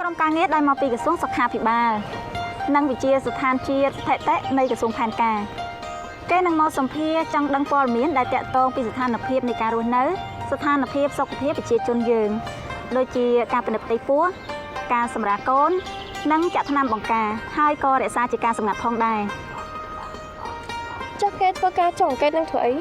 ក្រុមការងារដែលមកពីក្រសួងសុខាភិបាលនិងវិជាស្ថានជាតិថេតេនៃក្រសួងផែនការគេនឹងមកសម្ភាសចង់ដឹងព័ត៌មានដែលតាក់ទងពីស្ថានភាពនៃការរស់នៅស្ថានភាពសុខភាពប្រជាជនយើងដូចជាការពិនិត្យផ្ទៃពោះការសម្រាលកូននិងចាក់ថ្នាំបង្ការហើយក៏រក្សាជាការសម្ងាត់ផងដែរចាស់គេធ្វើការចុះអង្កេតនឹងធ្វើអី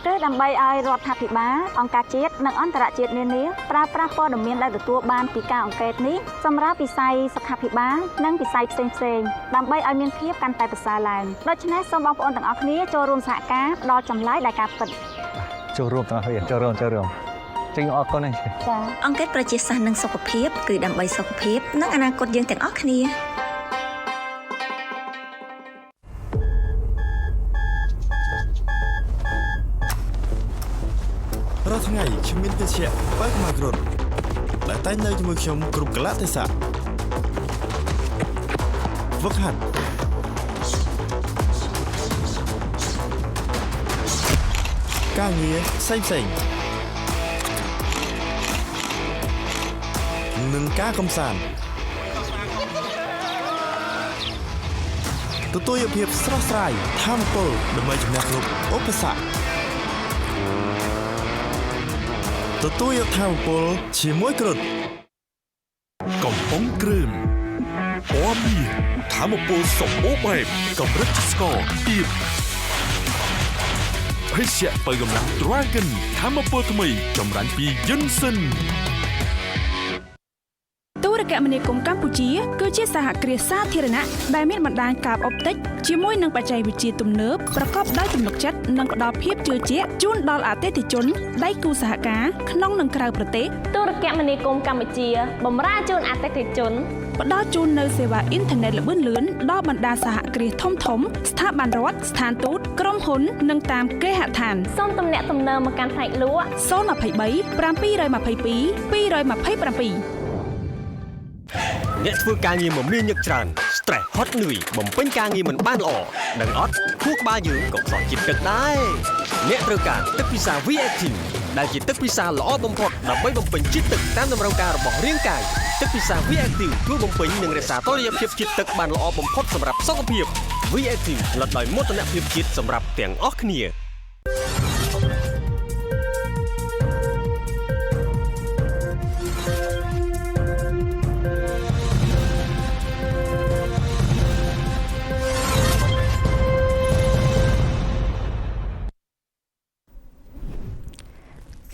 គឺដើម្បីឲ្យរដ្ឋាភិបាលអង្គការជាតិនិងអន្តរជាតិនានាប្រើប្រាស់ព័ត៌មានដែលទទួលបានពីការអង្កេតនេះសម្រាប់វិស័យសុខាភិបាលនិងវិស័យផ្សេងៗដើម្បីឲ្យមានភាពកាន់តែប្រសើរឡើងដូច្នេះសូមបងប្អូនទាំងអស់គ្នាចូលរួមសហការផ្ដល់ចម្លើយដល់ការពិតចូលរួមទាំងអស់គ្នាចូលរួមចេញអរគុណណាស់ចា៎អង្គការប្រជាសាស្ត្រនិងសុខភាពគឺដើម្បីសុខភាពនិងអនាគតយើងទាំងអស់គ្នារាល់ថ្ងៃខ្ញុំមានវិជ្ជាបើកមកក្រុនដែលតែងនៅជាមួយខ្ញុំគ្រប់កលៈទេសៈវឹកហាត់ការងារផ្សេងនិងការកំសាន្តទទួលយកភាពស្រស់ស្រាយថាមពលដើម្បីជំនះគ្រប់ឧបសគ្គទទួលយកថាមពលជាមួយគ្រុឌកំប៉ុងគ្រឿងពណ៌មាសថាមពលសម្បូរបែបកម្រិតស្ករទៀតភេសជ្ជៈបើកម្លាំង Dragon ថាមពលថ្មីចម្រាញ់ពីយុនសិនទូរគមនាគមន៍កម្ពុជាគឺជាសហគ្រាសសាធារណៈដែលមានបណ្ដាញកាបអុបទិកជាមួយនឹងបច្ចេកវិទ្យាទំនើបប្រកបដោយទំនុកចិត្តនិងផ្ដល់ភាពជឿជាក់ជូនដល់អតិថិជនដៃគូសហការក្នុងនិងក្រៅប្រទេសទូរគមនាគមន៍កម្ពុជាបម្រើជូនអតិថិជនផ្ដល់ជូននៅសេវាអ៊ីនធឺណិតល្បឿនលឿនដល់បណ្ដាសហគ្រាសធំៗស្ថាប័នរដ្ឋស្ថានទូតក្រុមហ៊ុននិងតាមគេហដ្ឋានសូមទំនាក់ទំនងមកកាន់ផ្នែកលក់023 722 អ្នកធ្វើការងារមមាញឹកច្រើន stress ហត់នឿយបំពេញការងារមិនបានល្អនឹងអត់ខួរក្បាលយើងក៏ខ្សោយជាតិទឹកដែរអ្នកត្រូវការទឹកពិសា V-Active ដែលជាទឹកពិសាល្អបំផុតដើម្បីបំពេញជាតិទឹកតាមតម្រូវការរបស់រាងកាយទឹកពិសា V-Active ជួយបំពេញនិងរក្សាតុល្យភាពជាតិទឹកបានល្អបំផុតសម្រាប់សុខភាព V-Active ផលិតដោយមោទនភាពជាតិសម្រាប់ទាំងអស់គ្នា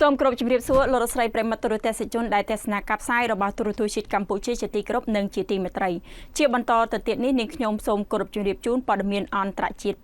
សូមគោរពជម្រាបសួរលោកស្រីប្រិមត្តទូរទស្សនិកជនដែលទស្សនាការផ្សាយរបស់ទូរទស្សន៍ជាតិកម្ពុជាជាទីគោរពនិងជាទីមេត្រីជាបន្តទៅទៀតនេះនាងខ្ញុំសូមគោរពជម្រាបជូនព័ត៌មានអន្តរជាតិ